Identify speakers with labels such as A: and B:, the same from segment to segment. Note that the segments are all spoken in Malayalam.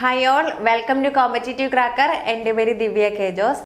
A: Hi all, welcome to Competitive Cracker. എൻ്റെ പേര് ദിവ്യ കെ ജോസ്.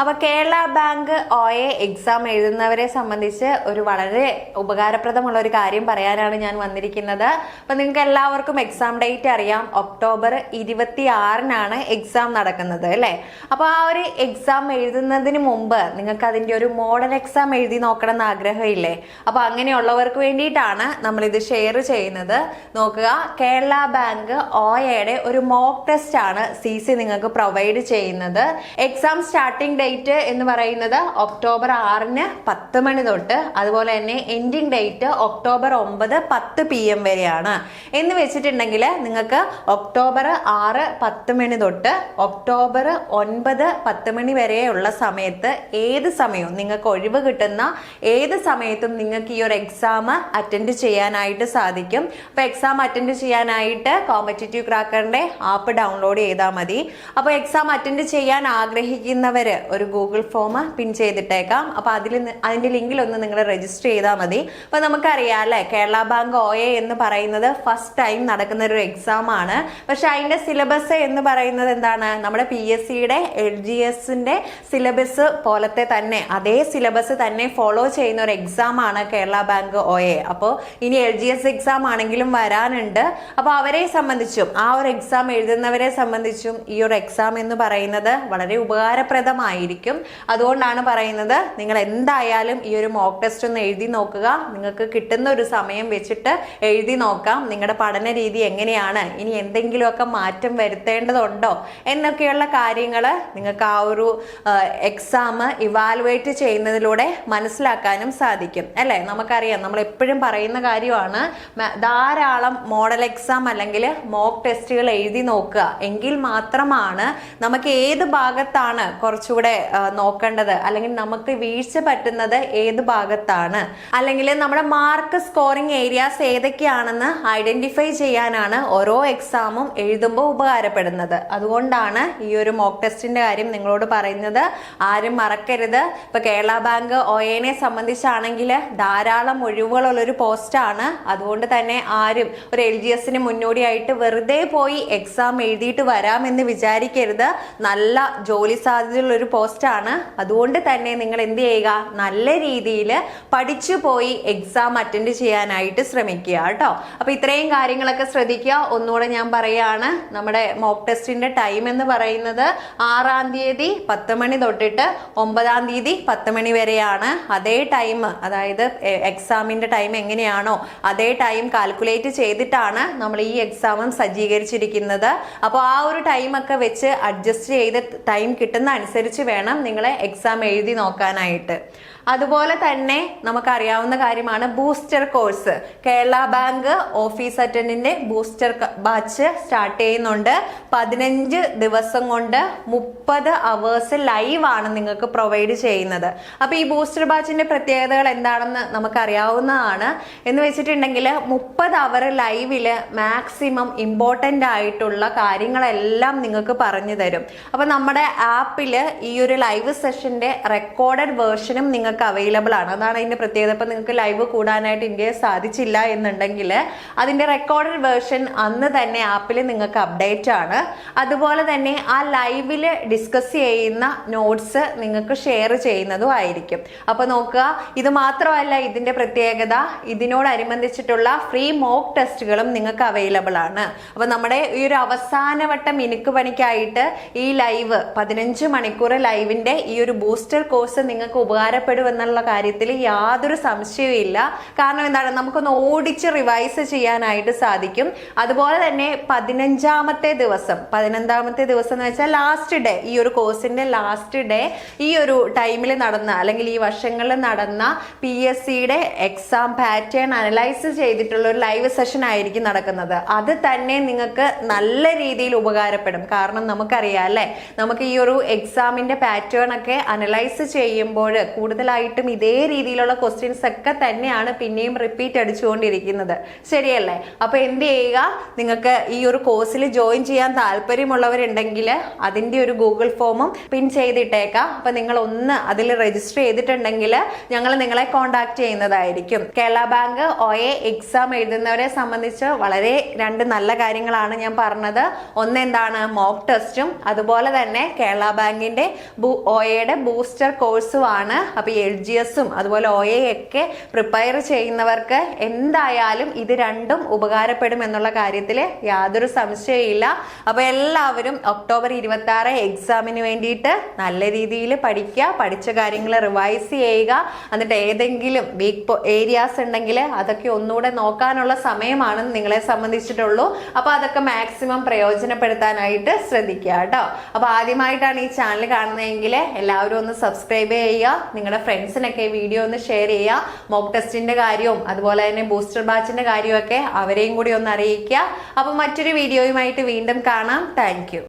A: അപ്പോൾ കേരള ബാങ്ക് OA എക്സാം എഴുതുന്നവരെ സംബന്ധിച്ച് ഒരു വളരെ ഉപകാരപ്രദമുള്ള ഒരു കാര്യം പറയാനാണ് ഞാൻ വന്നിരിക്കുന്നത്. അപ്പോൾ നിങ്ങൾക്ക് എല്ലാവർക്കും എക്സാം ഡേറ്റ് അറിയാം, ഒക്ടോബർ 26-നാണ് എക്സാം നടക്കുന്നത് അല്ലേ. അപ്പോൾ ആ ഒരു എക്സാം എഴുതുന്നതിന് മുമ്പ് നിങ്ങൾക്ക് അതിൻ്റെ ഒരു മോഡൽ എക്സാം എഴുതി നോക്കണം എന്ന് ആഗ്രഹമില്ലേ? അപ്പോൾ അങ്ങനെയുള്ളവർക്ക് വേണ്ടിയിട്ടാണ് നമ്മളിത് ഷെയർ ചെയ്യുന്നത്. നോക്കുക, കേരള ബാങ്ക് OAയുടെ ഒരു മോക്ക് ടെസ്റ്റ് ആണ് CC നിങ്ങൾക്ക് പ്രൊവൈഡ് ചെയ്യുന്നത്. എക്സാം സ്റ്റാർട്ടിംഗ് ഡേറ്റ് എന്ന് പറയുന്നത് ഒക്ടോബർ 6-ന് 10 മണി തൊട്ട്, അതുപോലെ തന്നെ എൻഡിങ് ഡേറ്റ് ഒക്ടോബർ 9 10 PM വരെയാണ്. എന്ന് വെച്ചിട്ടുണ്ടെങ്കിൽ നിങ്ങൾക്ക് ഒക്ടോബർ 6 10 മണി തൊട്ട് ഒക്ടോബർ 9 10 മണി വരെയുള്ള സമയത്ത് ഏത് സമയവും നിങ്ങൾക്ക് ഒഴിവ് കിട്ടുന്ന ഏത് സമയത്തും നിങ്ങൾക്ക് ഈ ഒരു എക്സാം അറ്റൻഡ് ചെയ്യാനായിട്ട് സാധിക്കും. അപ്പോൾ എക്സാം അറ്റൻഡ് ചെയ്യാനായിട്ട് കോമ്പറ്റിറ്റീവ് ക്രാക്കറിന്റെ ആപ്പ് ഡൗൺലോഡ് ചെയ്താൽ മതി. അപ്പോൾ എക്സാം അറ്റൻഡ് ചെയ്യാൻ ആഗ്രഹിക്കുന്നവർ ഒരു ഗൂഗിൾ ഫോം പിൻ ചെയ്തിട്ടേക്കാം. അപ്പോൾ അതിന്റെ ലിങ്കിൽ ഒന്ന് നിങ്ങൾ രജിസ്റ്റർ ചെയ്താൽ മതി. അപ്പോൾ നമുക്കറിയാം അല്ലേ, കേരള ബാങ്ക് OA എന്ന് പറയുന്നത് ഫസ്റ്റ് ടൈം നടക്കുന്ന ഒരു എക്സാം ആണ്. പക്ഷെ അതിന്റെ സിലബസ് എന്ന് പറയുന്നത് എന്താണ്? നമ്മുടെ PSCയുടെ LGSന്റെ സിലബസ് പോലത്തെ തന്നെ അതേ സിലബസ് തന്നെ ഫോളോ ചെയ്യുന്ന ഒരു എക്സാം ആണ് കേരള ബാങ്ക് OA. അപ്പോൾ ഇനി LGS എക്സാം ആണെങ്കിലും വരാനുണ്ട്. അപ്പോൾ അവരെ സംബന്ധിച്ചും ആ ഒരു എക്സാം എഴുതുന്നവരെ സംബന്ധിച്ചും ഈ ഒരു എക്സാം എന്ന് പറയുന്നത് വളരെ ഉപകാരപ്രദമായിരിക്കും. അതുകൊണ്ടാണ് പറയുന്നത്, നിങ്ങൾ എന്തായാലും ഈ ഒരു മോക്ക് ടെസ്റ്റ് ഒന്ന് എഴുതി നോക്കുക. നിങ്ങൾക്ക് കിട്ടുന്ന ഒരു സമയം വെച്ചിട്ട് എഴുതി നോക്കാം. നിങ്ങളുടെ പഠന രീതി എങ്ങനെയാണ്, ഇനി എന്തെങ്കിലുമൊക്കെ മാറ്റം വരുത്തേണ്ടതുണ്ടോ എന്നൊക്കെയുള്ള കാര്യങ്ങൾ നിങ്ങൾക്ക് ആ ഒരു എക്സാം ഇവാലുവേറ്റ് ചെയ്യുന്നതിലൂടെ മനസ്സിലാക്കാനും സാധിക്കും അല്ലേ. നമുക്കറിയാം, നമ്മൾ എപ്പോഴും പറയുന്ന കാര്യമാണ്, ധാരാളം മോഡൽ എക്സാം അല്ലെങ്കിൽ മോക്ക് ടെസ്റ്റുകൾ എഴുതി നോക്കുക. എങ്കിൽ മാത്രമാണ് നമുക്ക് ഏത് ഭാഗത്താണ് കുറച്ചുകൂടെ നോക്കേണ്ടത്, അല്ലെങ്കിൽ നമുക്ക് വീഴ്ച പറ്റുന്നത് ഏത് ഭാഗത്താണ്, അല്ലെങ്കിൽ നമ്മുടെ മാർക്ക് സ്കോറിംഗ് ഏരിയാസ് ഏതൊക്കെയാണെന്ന് ഐഡന്റിഫൈ ചെയ്യാനാണ് ഓരോ എക്സാമും എഴുതുമ്പോൾ ഉപകാരപ്പെടുന്നത്. അതുകൊണ്ടാണ് ഈ ഒരു മോക്ക് ടെസ്റ്റിന്റെ കാര്യം നിങ്ങളോട് പറയുന്നത്. ആരും മറക്കരുത്. ഇപ്പൊ കേരള ബാങ്ക് OAനെ സംബന്ധിച്ചാണെങ്കിൽ ധാരാളം ഒഴിവുകളുള്ളൊരു പോസ്റ്റാണ്. അതുകൊണ്ട് തന്നെ ആരും ഒരു LGSന് മുന്നോടിയായിട്ട് വെറുതെ പോയി എക്സാം എഴുതിയിട്ട് വരാമെന്ന് വിചാരിക്കരുത്. നല്ല ജോലി സാധ്യതയുള്ള ഒരു പോസ്റ്റാണ്. അതുകൊണ്ട് തന്നെ നിങ്ങൾ എന്ത് ചെയ്യുക, നല്ല രീതിയിൽ പഠിച്ചു പോയി എക്സാം അറ്റൻഡ് ചെയ്യാനായിട്ട് ശ്രമിക്കുക കേട്ടോ. അപ്പൊ ഇത്രയും കാര്യങ്ങളൊക്കെ ശ്രദ്ധിക്കുക. ഒന്നുകൂടെ ഞാൻ പറയാണ്, നമ്മുടെ മോക്ക് ടെസ്റ്റിന്റെ ടൈം എന്ന് പറയുന്നത് 6-ാം തീയതി 10 മണി തൊട്ടിട്ട് 9-ാം തീയതി 10 മണി വരെയാണ്. അതേ ടൈം, അതായത് എക്സാമിന്റെ ടൈം എങ്ങനെയാണോ അതേ ടൈം കാൽക്കുലേറ്റ് ചെയ്തിട്ടാണ് നമ്മൾ ഈ എക്സാമും സജ്ജീകരിച്ചിരിക്കുന്നത്. അപ്പോൾ ആ ഒരു ടൈമൊക്കെ വെച്ച് അഡ്ജസ്റ്റ് ചെയ്ത് ടൈം കിട്ടുന്ന അനുസരിച്ച് വേണം നിങ്ങൾ എക്സാം എഴുതി നോക്കാനായിട്ട്. അതുപോലെ തന്നെ നമുക്കറിയാവുന്ന കാര്യമാണ് booster course. Kerala bank office അറ്റൻഡിന്റെ ബൂസ്റ്റർ ബാച്ച് സ്റ്റാർട്ട് ചെയ്യുന്നുണ്ട്. 15 ദിവസം കൊണ്ട് 30 അവേഴ്സ് ലൈവ് ആണ് നിങ്ങൾക്ക് പ്രൊവൈഡ് ചെയ്യുന്നത്. അപ്പൊ ഈ ബൂസ്റ്റർ ബാച്ചിന്റെ പ്രത്യേകതകൾ എന്താണെന്ന് നമുക്കറിയാവുന്നതാണ്. എന്ന് വെച്ചിട്ടുണ്ടെങ്കിൽ 30 അവർ ലൈവില് മാക്സിമം ഇമ്പോർട്ടൻ്റ് ആയിട്ടുള്ള കാര്യങ്ങളെല്ലാം നിങ്ങൾക്ക് പറഞ്ഞു തരും. അപ്പൊ നമ്മുടെ ആപ്പില് ഈ ഒരു ലൈവ് സെഷന്റെ റെക്കോർഡഡ് വേർഷനും നിങ്ങൾക്ക് അവൈലബിൾ ആണ്. അതാണ് അതിന്റെ പ്രത്യേകത. ഇപ്പൊ നിങ്ങൾക്ക് ലൈവ് കൂടാനായിട്ട് ഇന്ത്യയിൽ സാധിച്ചില്ല എന്നുണ്ടെങ്കിൽ അതിന്റെ റെക്കോർഡഡ് വേർഷൻ അന്ന് തന്നെ ആപ്പിൽ നിങ്ങൾക്ക് അപ്ഡേറ്റ് ആണ്. അതുപോലെ തന്നെ ആ ലൈവില് ഡിസ്കസ് ചെയ്യുന്ന നോട്ട്സ് നിങ്ങൾക്ക് ഷെയർ ചെയ്യുന്നതും ആയിരിക്കും. അപ്പൊ നോക്കുക, ഇത് മാത്രമല്ല ഇതിന്റെ പ്രത്യേകത, ഇതിനോടനുബന്ധിച്ചിട്ടുള്ള ഫ്രീ മോക്ക് ടെസ്റ്റുകളും നിങ്ങൾക്ക് അവൈലബിൾ ആണ്. അപ്പൊ നമ്മുടെ ഈ ഒരു അവസാനവട്ട മിനുക്ക് പണിക്കായിട്ട് ഈ ലൈവ് 15 മണിക്കൂർ ലൈവിന്റെ ഈ ഒരു ബൂസ്റ്റർ കോഴ്സ് നിങ്ങൾക്ക് ഉപകാരപ്പെടുമെന്നുള്ള കാര്യത്തിൽ യാതൊരു സംശയവും ഇല്ല. കാരണം എന്താണ്, നമുക്കൊന്ന് ഓടിച്ച് റിവൈസ് ചെയ്യാനായിട്ട് സാധിക്കും. അതുപോലെ തന്നെ 15-ാമത്തെ ദിവസം എന്ന് വെച്ചാൽ ലാസ്റ്റ് ഡേ, ഈ ഒരു കോഴ്സിന്റെ ലാസ്റ്റ് ഡേ ഈ ഒരു ടൈമിൽ നടന്ന അല്ലെങ്കിൽ ഈ വർഷങ്ങളിൽ നടന്ന PSCയുടെ എക്സാം പാറ്റേൺ അനലൈസ് ചെയ്തിട്ടുള്ള ഒരു ലൈവ് സെഷൻ ആയിരിക്കും നടക്കുന്നത്. അത് തന്നെ നിങ്ങൾക്ക് നല്ല രീതിയിൽ ഉപകാരപ്പെടും. കാരണം നമുക്കറിയാം അല്ലേ, നമുക്ക് ഈ ഒരു എക്സാമിന്റെ പാറ്റേൺ ഒക്കെ അനലൈസ് ചെയ്യുമ്പോൾ കൂടുതൽ കൂടുതലായിട്ടും ഇതേ രീതിയിലുള്ള ക്വസ്റ്റ്യൻസ് ഒക്കെ തന്നെയാണ് പിന്നെയും റിപ്പീറ്റ് അടിച്ചുകൊണ്ടിരിക്കുന്നത്. ശരിയല്ലേ? അപ്പൊ എന്ത് ചെയ്യുക, നിങ്ങൾക്ക് ഈ ഒരു കോഴ്സിൽ ജോയിൻ ചെയ്യാൻ താല്പര്യമുള്ളവരുണ്ടെങ്കിൽ അതിന്റെ ഒരു ഗൂഗിൾ ഫോമും പിൻ ചെയ്തിട്ടേക്കാം. അപ്പൊ നിങ്ങൾ ഒന്ന് അതിൽ രജിസ്റ്റർ ചെയ്തിട്ടുണ്ടെങ്കിൽ ഞങ്ങൾ നിങ്ങളെ കോൺടാക്ട് ചെയ്യുന്നതായിരിക്കും. കേരള ബാങ്ക് OA എക്സാം എഴുതുന്നവരെ സംബന്ധിച്ച് വളരെ രണ്ട് നല്ല കാര്യങ്ങളാണ് ഞാൻ പറഞ്ഞത്. ഒന്ന് എന്താണ്, മോക്ക് ടെസ്റ്റും അതുപോലെ തന്നെ കേരള ബാങ്കിന്റെ OAയുടെ ബൂസ്റ്റർ കോഴ്സും ആണ്. അപ്പൊ LGSഉം അതുപോലെ OA ഒക്കെ പ്രിപ്പയർ ചെയ്യുന്നവർക്ക് എന്തായാലും ഇത് രണ്ടും ഉപകാരപ്പെടും എന്നുള്ള കാര്യത്തിൽ യാതൊരു സംശയമില്ല. അപ്പൊ എല്ലാവരും ഒക്ടോബർ 26 എക്സാമിന് വേണ്ടിയിട്ട് നല്ല രീതിയിൽ പഠിക്കുക, പഠിച്ച കാര്യങ്ങൾ റിവൈസ് ചെയ്യുക. എന്നിട്ട് ഏതെങ്കിലും വീക്ക് ഏരിയാസ് ഉണ്ടെങ്കിൽ അതൊക്കെ ഒന്നുകൂടെ നോക്കാനുള്ള സമയമാണ് നിങ്ങളെ സംബന്ധിച്ചിട്ടുള്ളൂ. അപ്പൊ അതൊക്കെ മാക്സിമം പ്രയോജനപ്പെടുത്താനായിട്ട് ശ്രദ്ധിക്കുക കേട്ടോ. അപ്പൊ ആദ്യമായിട്ടാണ് ഈ ചാനൽ കാണുന്നതെങ്കിൽ എല്ലാവരും ഒന്ന് സബ്സ്ക്രൈബ് ചെയ്യുക, നിങ്ങളുടെ ഫ്രണ്ട്സിനൊക്കെ ഈ വീഡിയോ ഒന്ന് ഷെയർ ചെയ്യുക. മോക്ക് ടെസ്റ്റിന്റെ കാര്യവും അതുപോലെ തന്നെ ബൂസ്റ്റർ ബാച്ചിന്റെ കാര്യമൊക്കെ അവരെയും കൂടി ഒന്ന് അറിയിക്കുക. അപ്പൊ മറ്റൊരു വീഡിയോയുമായിട്ട് വീണ്ടും കാണാം. Thank you.